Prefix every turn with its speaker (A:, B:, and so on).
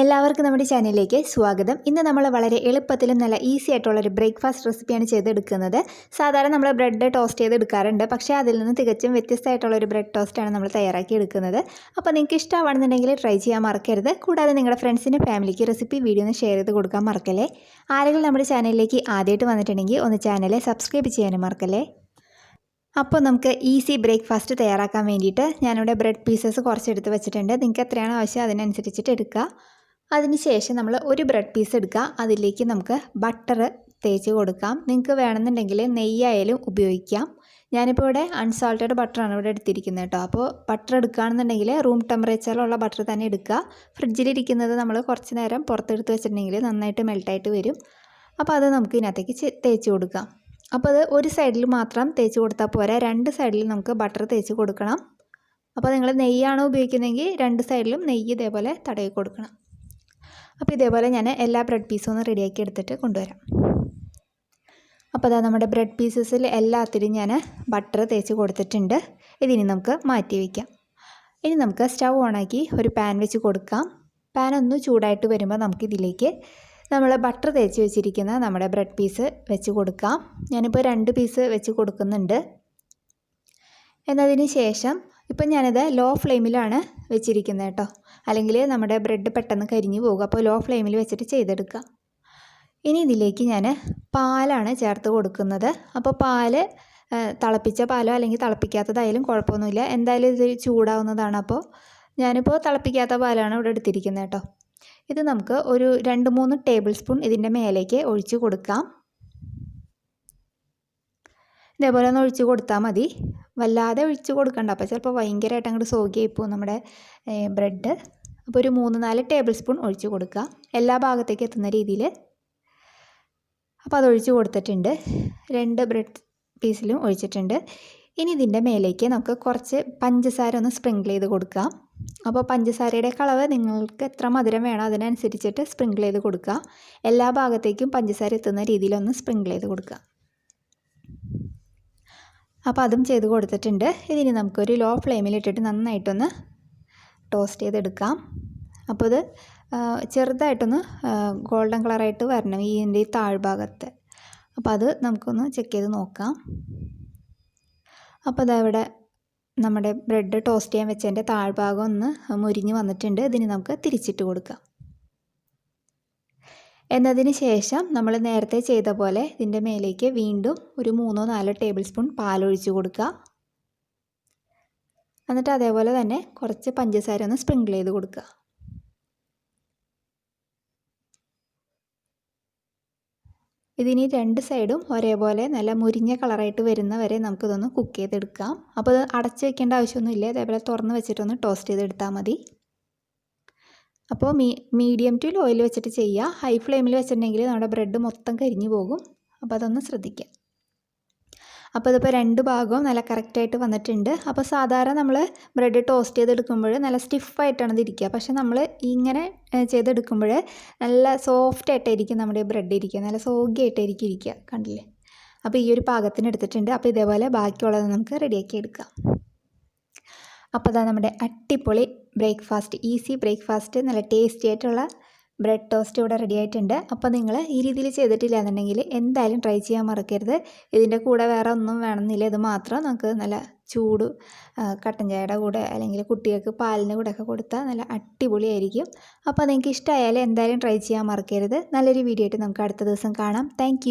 A: എല്ലാവർക്കും നമ്മുടെ ചാനലിലേക്ക് സ്വാഗതം. ഇന്ന് നമ്മൾ വളരെ എളുപ്പത്തിലും നല്ല ഈസി ആയിട്ടുള്ളൊരു ബ്രേക്ക്ഫാസ്റ്റ് റെസിപ്പിയാണ് ചെയ്തെടുക്കുന്നത്. സാധാരണ നമ്മൾ ബ്രെഡ് ടോസ്റ്റ് ചെയ്തെടുക്കാറുണ്ട്, പക്ഷേ അതിൽ നിന്ന് തികച്ചും വ്യത്യസ്തമായിട്ടുള്ളൊരു ബ്രെഡ് ടോസ്റ്റാണ് നമ്മൾ തയ്യാറാക്കി എടുക്കുന്നത്. അപ്പോൾ നിങ്ങൾക്ക് ഇഷ്ടമാണെന്നുണ്ടെങ്കിൽ ട്രൈ ചെയ്യാൻ മറക്കരുത്. കൂടാതെ നിങ്ങളുടെ ഫ്രണ്ട്സിനും ഫാമിലിക്ക് റെസിപ്പി വീഡിയോ ഒന്ന് ഷെയർ ചെയ്ത് കൊടുക്കാൻ മറക്കല്ലേ. ആരെങ്കിലും നമ്മുടെ ചാനലിലേക്ക് ആദ്യമായിട്ട് വന്നിട്ടുണ്ടെങ്കിൽ ഒന്ന് ചാനൽ സബ്സ്ക്രൈബ് ചെയ്യാനും മറക്കല്ലേ. അപ്പോൾ നമുക്ക് ഈസി ബ്രേക്ക്ഫാസ്റ്റ് തയ്യാറാക്കാൻ വേണ്ടിയിട്ട് ഞാനിവിടെ ബ്രെഡ് പീസസ് കുറച്ചെടുത്ത് വെച്ചിട്ടുണ്ട്. നിങ്ങൾക്ക് എത്രയാണോ ആവശ്യം അതിനനുസരിച്ചിട്ട് എടുക്കുക. അതിനുശേഷം നമ്മൾ ഒരു ബ്രെഡ് പീസ് എടുക്കുക. അതിലേക്ക് നമുക്ക് ബട്ടർ തേച്ച് കൊടുക്കാം. നിങ്ങൾക്ക് വേണമെന്നുണ്ടെങ്കിൽ നെയ്യായാലും ഉപയോഗിക്കാം. ഞാനിപ്പോൾ ഇവിടെ അൺസാൾട്ടഡ് ബട്ടറാണ് ഇവിടെ എടുത്തിരിക്കുന്നത് കേട്ടോ. അപ്പോൾ ബട്ടർ എടുക്കുകയാണെന്നുണ്ടെങ്കിൽ റൂം ടെമ്പറേച്ചറിലുള്ള ബട്ടർ തന്നെ എടുക്കുക. ഫ്രിഡ്ജിലിരിക്കുന്നത് നമ്മൾ കുറച്ച് നേരം പുറത്തെടുത്ത് വെച്ചിട്ടുണ്ടെങ്കിൽ നന്നായിട്ട് മെൽട്ടായിട്ട് വരും. അപ്പോൾ അത് നമുക്ക് ഇതിനകത്തേക്ക് തേച്ച് കൊടുക്കാം. അപ്പോൾ അത് ഒരു സൈഡിൽ മാത്രം തേച്ച് കൊടുത്താൽ പോരാ, രണ്ട് സൈഡിലും നമുക്ക് ബട്ടർ തേച്ച് കൊടുക്കണം. അപ്പോൾ നിങ്ങൾ നെയ്യാണോ ഉപയോഗിക്കുന്നതെങ്കിൽ രണ്ട് സൈഡിലും നെയ്യ് ഇതേപോലെ തടവി കൊടുക്കണം. അപ്പോൾ ഇതേപോലെ ഞാൻ എല്ലാ ബ്രെഡ് പീസും ഒന്ന് റെഡിയാക്കി എടുത്തിട്ട് കൊണ്ടുവരാം. അപ്പോൾ അതാ നമ്മുടെ ബ്രെഡ് പീസസിൽ എല്ലാത്തിലും ഞാൻ ബട്ടർ തേച്ച് കൊടുത്തിട്ടുണ്ട്. ഇതിനി നമുക്ക് മാറ്റി വയ്ക്കാം. ഇനി നമുക്ക് സ്റ്റൗ ഓണാക്കി ഒരു പാൻ വെച്ച് കൊടുക്കാം. പാൻ ഒന്ന് ചൂടായിട്ട് വരുമ്പോൾ നമുക്കിതിലേക്ക് നമ്മൾ ബട്ടർ തേച്ച് വെച്ചിരിക്കുന്ന നമ്മുടെ ബ്രെഡ് പീസ് വെച്ച് കൊടുക്കാം. ഞാനിപ്പോൾ 2 പീസ് വെച്ച് കൊടുക്കുന്നുണ്ട്. എന്നതിന് ശേഷം ഇപ്പം ഞാനിത് ലോ ഫ്ലെയിമിലാണ് വെച്ചിരിക്കുന്നത് കേട്ടോ, അല്ലെങ്കിൽ നമ്മുടെ ബ്രെഡ് പെട്ടെന്ന് കരിഞ്ഞു പോകും. അപ്പോൾ ലോ ഫ്ലെയിമിൽ വെച്ചിട്ട് ചെയ്തെടുക്കാം. ഇനി ഇതിലേക്ക് ഞാൻ പാലാണ് ചേർത്ത് കൊടുക്കുന്നത്. അപ്പോൾ പാല് തിളപ്പിച്ച പാലോ അല്ലെങ്കിൽ തിളപ്പിക്കാത്തതായാലും കുഴപ്പമൊന്നുമില്ല, എന്തായാലും ഇത് ചൂടാവുന്നതാണ്. അപ്പോൾ ഞാനിപ്പോൾ തിളപ്പിക്കാത്ത പാലാണ് ഇവിടെ എടുത്തിരിക്കുന്നത് കേട്ടോ. ഇത് നമുക്ക് ഒരു 2-3 ടേബിൾ സ്പൂൺ ഇതിൻ്റെ മേലേക്ക് ഒഴിച്ച് കൊടുക്കാം. ഇതേപോലെ ഒന്ന് ഒഴിച്ച് കൊടുത്താൽ മതി, വല്ലാതെ ഒഴിച്ച് കൊടുക്കണ്ട. അപ്പോൾ ചിലപ്പോൾ ഭയങ്കരമായിട്ട് അങ്ങോട്ട് സോഗിയായി പോകും നമ്മുടെ ബ്രെഡ്. അപ്പോൾ ഒരു 3-4 ടേബിൾ സ്പൂൺ ഒഴിച്ച് കൊടുക്കുക, എല്ലാ ഭാഗത്തേക്ക് എത്തുന്ന രീതിയിൽ. അപ്പോൾ അതൊഴിച്ച് കൊടുത്തിട്ടുണ്ട്. 2 ബ്രെഡ് പീസിലും ഒഴിച്ചിട്ടുണ്ട്. ഇനി ഇതിൻ്റെ മേലേക്ക് നമുക്ക് കുറച്ച് പഞ്ചസാര ഒന്ന് സ്പ്രിങ്കിൾ ചെയ്ത് കൊടുക്കാം. അപ്പോൾ പഞ്ചസാരയുടെ അളവ് നിങ്ങൾക്ക് എത്ര മധുരം വേണോ അതിനനുസരിച്ചിട്ട് സ്പ്രിങ്കിൾ ചെയ്ത് കൊടുക്കുക. എല്ലാ ഭാഗത്തേക്കും പഞ്ചസാര എത്തുന്ന രീതിയിലൊന്ന് സ്പ്രിങ്കിൾ ചെയ്ത് കൊടുക്കുക. അപ്പോൾ അതും ചെയ്ത് കൊടുത്തിട്ടുണ്ട്. ഇതിന് നമുക്കൊരു ലോ ഫ്ലെയിമിലിട്ടിട്ട് നന്നായിട്ടൊന്ന് ടോസ്റ്റ് ചെയ്തെടുക്കാം. അപ്പോൾ ഇത് ചെറുതായിട്ടൊന്ന് ഗോൾഡൻ കളറായിട്ട് വരണം ഇതിൻ്റെ ഈ താഴ്ഭാഗത്ത്. അപ്പോൾ അത് നമുക്കൊന്ന് ചെക്ക് ചെയ്ത് നോക്കാം. അപ്പോൾ അതവിടെ നമ്മുടെ ബ്രെഡ് ടോസ്റ്റ് ചെയ്യാൻ വെച്ചതിൻ്റെ താഴ്ഭാഗം ഒന്ന് മുരിഞ്ഞ് വന്നിട്ടുണ്ട്. ഇതിന് നമുക്ക് തിരിച്ചിട്ട് കൊടുക്കാം. എന്നതിന് ശേഷം നമ്മൾ നേരത്തെ ചെയ്ത പോലെ ഇതിൻ്റെ മേലേക്ക് വീണ്ടും ഒരു 3-4 ടേബിൾ സ്പൂൺ പാലൊഴിച്ച് കൊടുക്കുക. എന്നിട്ട് അതേപോലെ തന്നെ കുറച്ച് പഞ്ചസാര ഒന്ന് സ്പ്രിങ്കിൾ ചെയ്ത് കൊടുക്കുക. ഇതിനി 2 സൈഡും ഒരേപോലെ നല്ല മുരിഞ്ഞ കളറായിട്ട് വരുന്ന വരെ നമുക്കിതൊന്ന് കുക്ക് ചെയ്തെടുക്കാം. അപ്പോൾ ഇത് അടച്ച് വെക്കേണ്ട ആവശ്യമൊന്നുമില്ല, അതേപോലെ തുറന്ന് വെച്ചിട്ടൊന്ന് ടോസ്റ്റ് ചെയ്തെടുത്താൽ മതി. അപ്പോൾ മീഡിയം ടു ലോയിൽ വെച്ചിട്ട് ചെയ്യുക. ഹൈ ഫ്ലെയിമിൽ വെച്ചിട്ടുണ്ടെങ്കിൽ നമ്മുടെ ബ്രെഡ് മൊത്തം കരിഞ്ഞു പോകും. അപ്പോൾ അതൊന്ന് ശ്രദ്ധിക്കുക. അപ്പോൾ ഇതിപ്പോൾ 2 ഭാഗവും നല്ല കറക്റ്റായിട്ട് വന്നിട്ടുണ്ട്. അപ്പോൾ സാധാരണ നമ്മൾ ബ്രെഡ് ടോസ്റ്റ് ചെയ്തെടുക്കുമ്പോൾ നല്ല സ്റ്റിഫായിട്ടാണ് ഇതിരിക്കുക, പക്ഷേ നമ്മൾ ഇങ്ങനെ ചെയ്തെടുക്കുമ്പോൾ നല്ല സോഫ്റ്റായിട്ടായിരിക്കും നമ്മുടെ ബ്രെഡ് ഇരിക്കുക, നല്ല സോഗി ആയിട്ടായിരിക്കും ഇരിക്കുക. കണ്ടില്ലേ? അപ്പോൾ ഈ ഒരു പാകത്തിന് എടുത്തിട്ടുണ്ട്. അപ്പോൾ ഇതേപോലെ ബാക്കിയുള്ളത് നമുക്ക് റെഡിയാക്കി എടുക്കാം. അപ്പോൾ അതാ നമ്മുടെ അടിപൊളി ബ്രേക്ക്ഫാസ്റ്റ്, ഈസി ബ്രേക്ക്ഫാസ്റ്റ്, നല്ല ടേസ്റ്റി ആയിട്ടുള്ള ബ്രെഡ് ടോസ്റ്റ് ഇവിടെ റെഡി ആയിട്ടുണ്ട്. അപ്പോൾ നിങ്ങൾ ഈ രീതിയിൽ ചെയ്തിട്ടില്ല എന്നുണ്ടെങ്കിൽ എന്തായാലും ട്രൈ ചെയ്യാൻ മറക്കരുത്. ഇതിൻ്റെ കൂടെ വേറെ ഒന്നും വേണമെന്നില്ല, ഇത് മാത്രം നമുക്ക് നല്ല ചൂട് കട്ടൻ ചായയുടെ കൂടെ അല്ലെങ്കിൽ കുട്ടികൾക്ക് പാലിൻ്റെ കൂടെയൊക്കെ കൊടുത്താൽ നല്ല അടിപൊളിയായിരിക്കും. അപ്പോൾ നിങ്ങൾക്ക് ഇഷ്ടമായാൽ എന്തായാലും ട്രൈ ചെയ്യാൻ മറക്കരുത്. നല്ലൊരു വീഡിയോ ആയിട്ട് നമുക്ക് അടുത്ത ദിവസം കാണാം. താങ്ക്